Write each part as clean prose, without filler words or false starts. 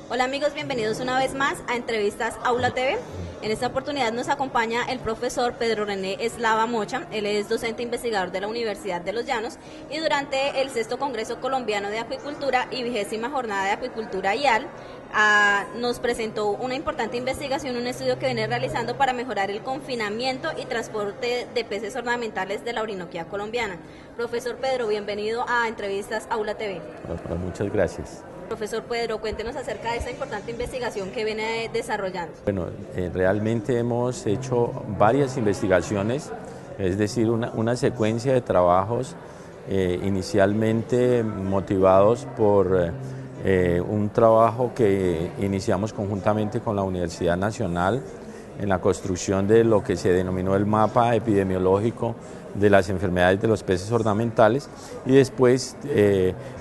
Hola amigos, bienvenidos una vez más a Entrevistas Aula TV. En esta oportunidad nos acompaña el profesor Pedro René Eslava Mocha. Él es docente investigador de la Universidad de los Llanos y durante el 6º Congreso Colombiano de Acuicultura y 20ª Jornada de Acuicultura IAL nos presentó una importante investigación, un estudio que viene realizando para mejorar el confinamiento y transporte de peces ornamentales de la Orinoquía colombiana. Profesor Pedro, bienvenido a Entrevistas Aula TV. Bueno, muchas gracias. Profesor Pedro, cuéntenos acerca de esta importante investigación que viene desarrollando. Bueno, realmente hemos hecho varias investigaciones, es decir, una secuencia de trabajos inicialmente motivados por un trabajo que iniciamos conjuntamente con la Universidad Nacional en la construcción de lo que se denominó el mapa epidemiológico de las enfermedades de los peces ornamentales, y después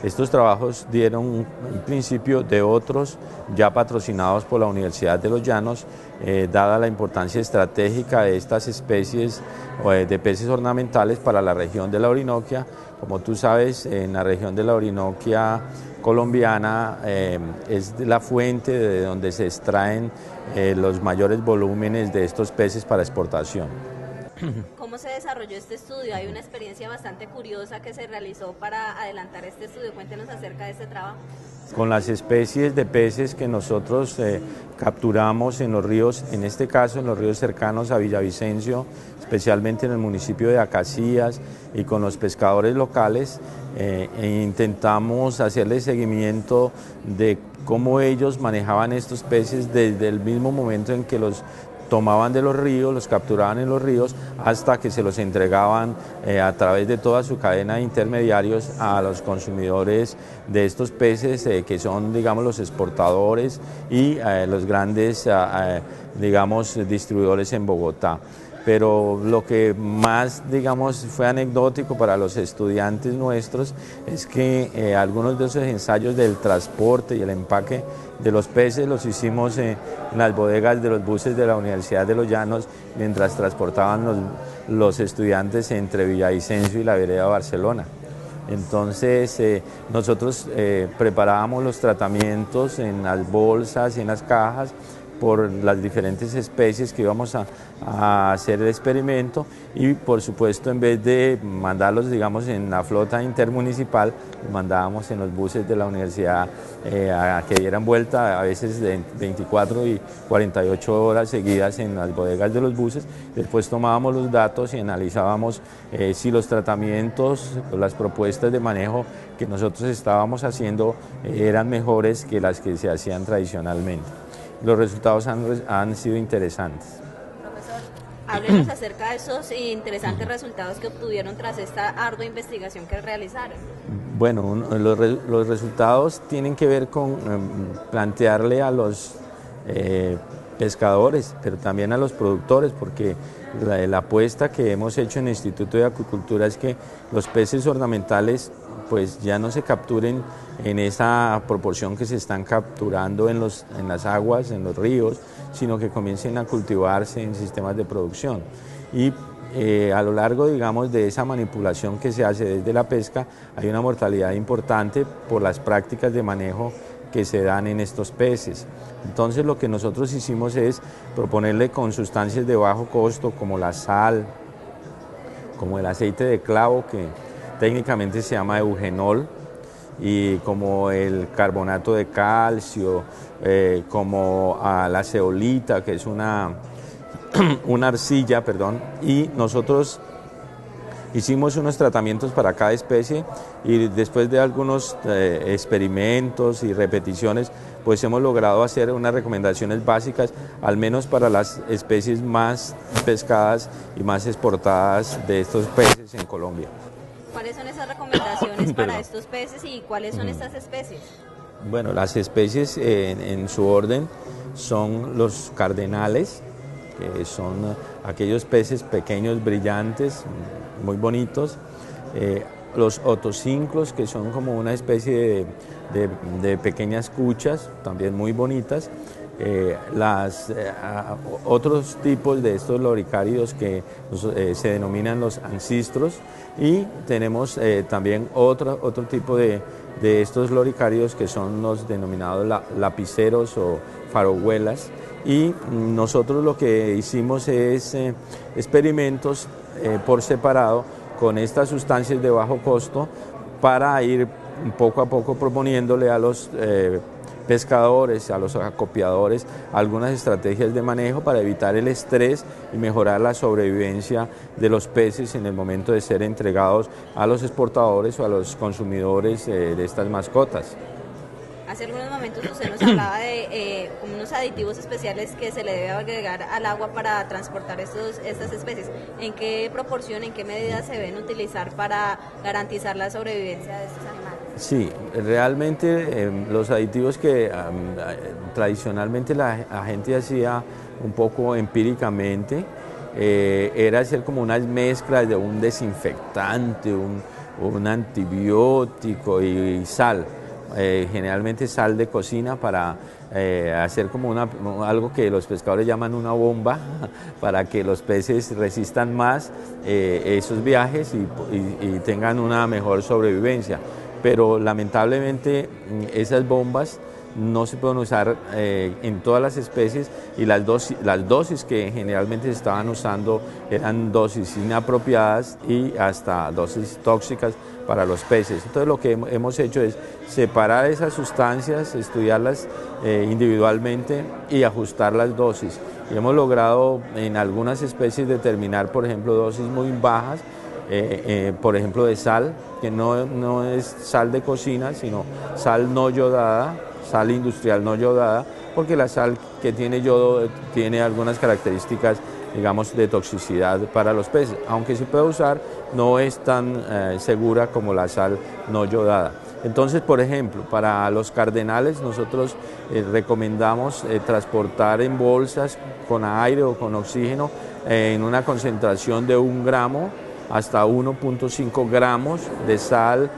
estos trabajos dieron un principio de otros ya patrocinados por la Universidad de los Llanos, dada la importancia estratégica de estas especies de peces ornamentales para la región de la Orinoquia. Como tú sabes, en la región de la Orinoquia colombiana es la fuente de donde se extraen los mayores volúmenes de estos peces para exportación. ¿Cómo se desarrolló este estudio? Hay una experiencia bastante curiosa que se realizó para adelantar este estudio. Cuéntenos acerca de este trabajo. Con las especies de peces que nosotros capturamos en los ríos, en este caso en los ríos cercanos a Villavicencio, especialmente en el municipio de Acacías, y con los pescadores locales, intentamos hacerle seguimiento de cómo ellos manejaban estos peces desde el mismo momento en que los tomaban de los ríos, los capturaban en los ríos, hasta que se los entregaban a través de toda su cadena de intermediarios a los consumidores de estos peces, que son, digamos, los exportadores y los grandes, digamos, distribuidores en Bogotá. Pero lo que más, digamos, fue anecdótico para los estudiantes nuestros es que algunos de esos ensayos del transporte y el empaque de los peces los hicimos en las bodegas de los buses de la Universidad de los Llanos, mientras transportaban los estudiantes entre Villavicencio y la vereda Barcelona. Entonces nosotros preparábamos los tratamientos en las bolsas y en las cajas por las diferentes especies que íbamos a hacer el experimento, y por supuesto, en vez de mandarlos, digamos, en la flota intermunicipal, mandábamos en los buses de la universidad a que dieran vuelta, a veces de 24 y 48 horas seguidas en las bodegas de los buses. Después tomábamos los datos y analizábamos si los tratamientos o las propuestas de manejo que nosotros estábamos haciendo eran mejores que las que se hacían tradicionalmente. Los resultados han sido interesantes. Profesor, háblenos acerca de esos interesantes resultados que obtuvieron tras esta ardua investigación que realizaron. Bueno, los resultados tienen que ver con plantearle a los pescadores, pero también a los productores, porque la apuesta que hemos hecho en el Instituto de Acuicultura es que los peces ornamentales pues ya no se capturen en esa proporción que se están capturando en las aguas, en los ríos, sino que comiencen a cultivarse en sistemas de producción. Y a lo largo, digamos, de esa manipulación que se hace desde la pesca, hay una mortalidad importante por las prácticas de manejo que se dan en estos peces. Entonces lo que nosotros hicimos es proponerle con sustancias de bajo costo como la sal, como el aceite de clavo, que técnicamente se llama eugenol, y como el carbonato de calcio, como la zeolita, que es una arcilla, perdón, y nosotros hicimos unos tratamientos para cada especie, y después de algunos experimentos y repeticiones, pues hemos logrado hacer unas recomendaciones básicas, al menos para las especies más pescadas y más exportadas de estos peces en Colombia. ¿Cuáles son esas recomendaciones para estos peces y cuáles son estas especies? Bueno, las especies en su orden son los cardenales, que son aquellos peces pequeños, brillantes, muy bonitos. Los otocinclos, que son como una especie de pequeñas cuchas, también muy bonitas. otros tipos de estos loricáridos que se denominan los ancistros, y tenemos también otro tipo de estos loricáridos que son los denominados lapiceros o farohuelas, y nosotros lo que hicimos es experimentos por separado con estas sustancias de bajo costo para ir poco a poco proponiéndole a los pescadores, a los acopiadores, algunas estrategias de manejo para evitar el estrés y mejorar la sobrevivencia de los peces en el momento de ser entregados a los exportadores o a los consumidores de estas mascotas. Hace algunos momentos usted nos hablaba de unos aditivos especiales que se le debe agregar al agua para transportar estas especies. ¿En qué proporción, en qué medida se deben utilizar para garantizar la sobrevivencia de estos animales? Sí, realmente los aditivos que tradicionalmente la gente hacía un poco empíricamente era hacer como unas mezclas de un desinfectante, un antibiótico y sal. Generalmente sal de cocina para hacer como algo que los pescadores llaman una bomba para que los peces resistan más esos viajes y tengan una mejor sobrevivencia. Pero lamentablemente esas bombas no se pueden usar en todas las especies, y las dosis que generalmente se estaban usando eran dosis inapropiadas y hasta dosis tóxicas para los peces. Entonces lo que hemos hecho es separar esas sustancias, estudiarlas individualmente y ajustar las dosis. Y hemos logrado en algunas especies determinar, por ejemplo, dosis muy bajas, por ejemplo de sal, que no es sal de cocina, sino sal no yodada, sal industrial no yodada, porque la sal que tiene yodo tiene algunas características, digamos, de toxicidad para los peces, aunque se puede usar, no es tan segura como la sal no yodada. Entonces, por ejemplo, para los cardenales nosotros recomendamos transportar en bolsas con aire o con oxígeno en una concentración de 1 gramo hasta 1.5 gramos de sal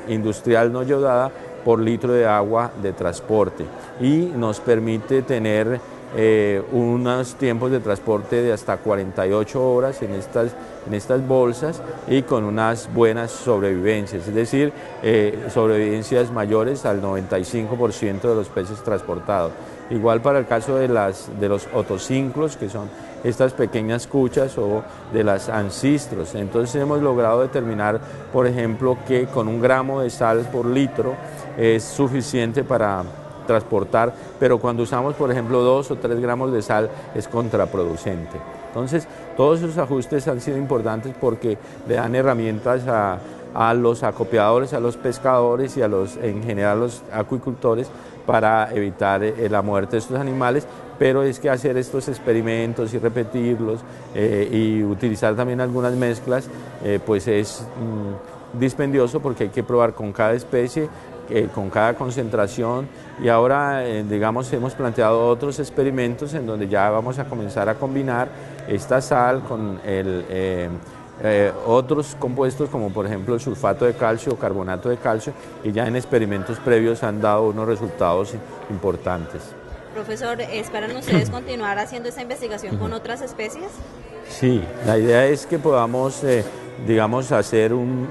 industrial no yodada por litro de agua de transporte, y nos permite tener unos tiempos de transporte de hasta 48 horas en estas bolsas, y con unas buenas sobrevivencias, es decir, sobrevivencias mayores al 95% de los peces transportados. Igual para el caso de los otocinclos, que son estas pequeñas cuchas, o de las ancistros. Entonces hemos logrado determinar, por ejemplo, que con 1 gramo de sal por litro es suficiente para transportar, pero cuando usamos, por ejemplo, 2 o 3 gramos de sal es contraproducente. Entonces, todos esos ajustes han sido importantes porque le dan herramientas a los acopiadores, a los pescadores y en general a los acuicultores para evitar la muerte de estos animales, pero es que hacer estos experimentos y repetirlos y utilizar también algunas mezclas, pues es dispendioso, porque hay que probar con cada especie, con cada concentración, y ahora digamos hemos planteado otros experimentos en donde ya vamos a comenzar a combinar esta sal con otros compuestos, como por ejemplo el sulfato de calcio o carbonato de calcio, y ya en experimentos previos han dado unos resultados importantes. Profesor, ¿esperan ustedes continuar haciendo esta investigación con otras especies? Sí, la idea es que podamos digamos hacer un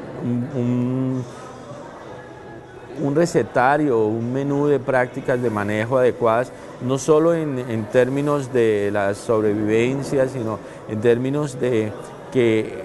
recetario, un menú de prácticas de manejo adecuadas, no solo en términos de la sobrevivencia, sino en términos de que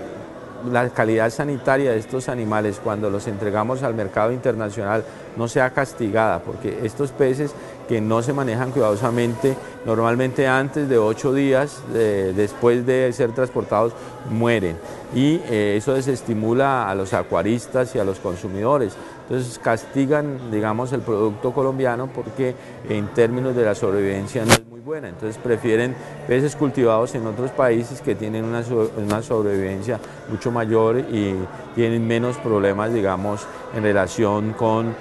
la calidad sanitaria de estos animales, cuando los entregamos al mercado internacional, no sea castigada, porque estos peces que no se manejan cuidadosamente, normalmente antes de 8 días después de ser transportados, mueren, y eso desestimula a los acuaristas y a los consumidores. Entonces castigan, digamos, el producto colombiano, porque en términos de la sobrevivencia no es muy buena. Entonces prefieren peces cultivados en otros países que tienen una sobrevivencia mucho mayor y tienen menos problemas, digamos, en relación con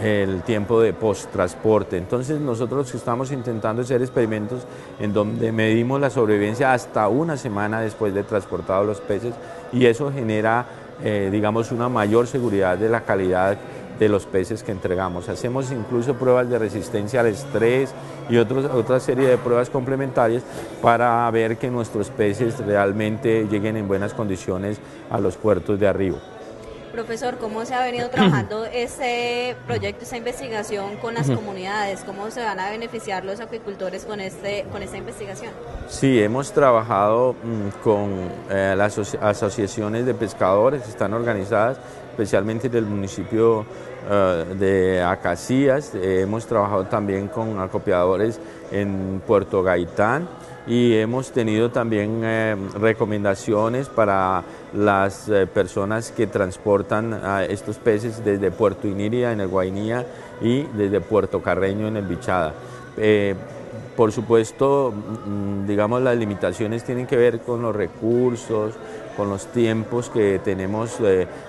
el tiempo de post-transporte. Entonces nosotros estamos intentando hacer experimentos en donde medimos la sobrevivencia hasta 1 semana después de transportados los peces, y eso genera digamos una mayor seguridad de la calidad de los peces que entregamos. Hacemos incluso pruebas de resistencia al estrés y otra serie de pruebas complementarias para ver que nuestros peces realmente lleguen en buenas condiciones a los puertos de arribo. Profesor, ¿cómo se ha venido trabajando ese proyecto, esa investigación con las comunidades? ¿Cómo se van a beneficiar los acuicultores con esta investigación? Sí, hemos trabajado con las asociaciones de pescadores que están organizadas, especialmente del municipio de Acacías. Hemos trabajado también con acopiadores en Puerto Gaitán y hemos tenido también recomendaciones para las personas que transportan estos peces desde Puerto Inírida en el Guainía y desde Puerto Carreño en el Bichada. Por supuesto, digamos, las limitaciones tienen que ver con los recursos, con los tiempos que tenemos,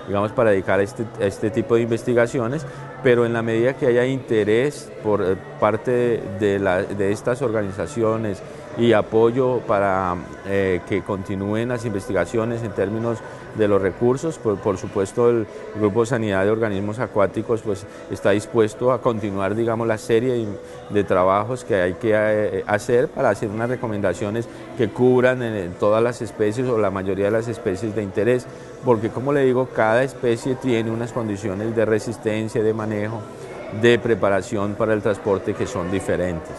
digamos, para dedicar a este tipo de investigaciones, pero en la medida que haya interés por parte de estas organizaciones y apoyo para que continúen las investigaciones en términos de los recursos, por supuesto el Grupo de Sanidad de Organismos Acuáticos pues está dispuesto a continuar, digamos, la serie de trabajos que hay que hacer para hacer unas recomendaciones que cubran todas las especies o la mayoría de las especies de interés, porque como le digo, cada especie tiene unas condiciones de resistencia, de manejo, de preparación para el transporte que son diferentes.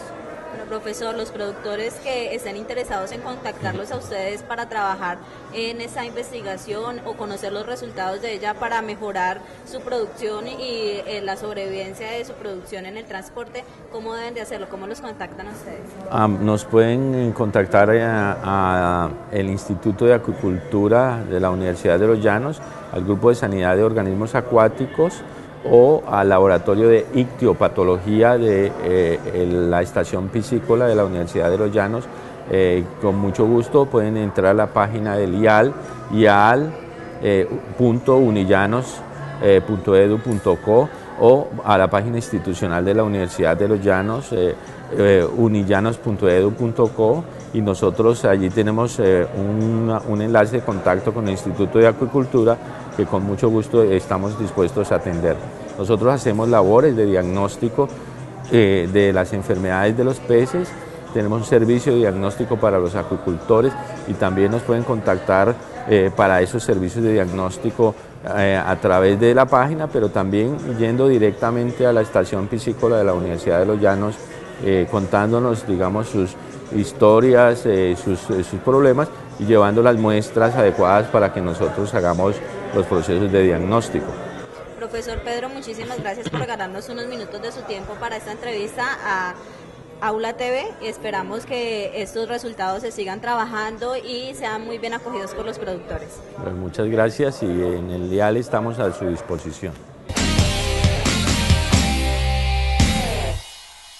Profesor, los productores que estén interesados en contactarlos a ustedes para trabajar en esa investigación o conocer los resultados de ella para mejorar su producción y la sobrevivencia de su producción en el transporte, ¿cómo deben de hacerlo? ¿Cómo los contactan a ustedes? Nos pueden contactar a el Instituto de Acuicultura de la Universidad de los Llanos, al Grupo de Sanidad de Organismos Acuáticos, o al laboratorio de ictiopatología de la estación piscícola de la Universidad de los Llanos. Con mucho gusto pueden entrar a la página del IAL, ial.unillanos.edu.co, o a la página institucional de la Universidad de los Llanos, unillanos.edu.co, y nosotros allí tenemos un enlace de contacto con el Instituto de Acuicultura que con mucho gusto estamos dispuestos a atender. Nosotros hacemos labores de diagnóstico de las enfermedades de los peces, tenemos un servicio de diagnóstico para los acuicultores y también nos pueden contactar para esos servicios de diagnóstico a través de la página, pero también yendo directamente a la estación piscícola de la Universidad de los Llanos, contándonos, digamos, sus historias, sus problemas y llevando las muestras adecuadas para que nosotros hagamos los procesos de diagnóstico. Profesor Pedro, muchísimas gracias por regalarnos unos minutos de su tiempo para esta entrevista a Aula TV. Esperamos que estos resultados se sigan trabajando y sean muy bien acogidos por los productores. Pues muchas gracias y en el IAL estamos a su disposición.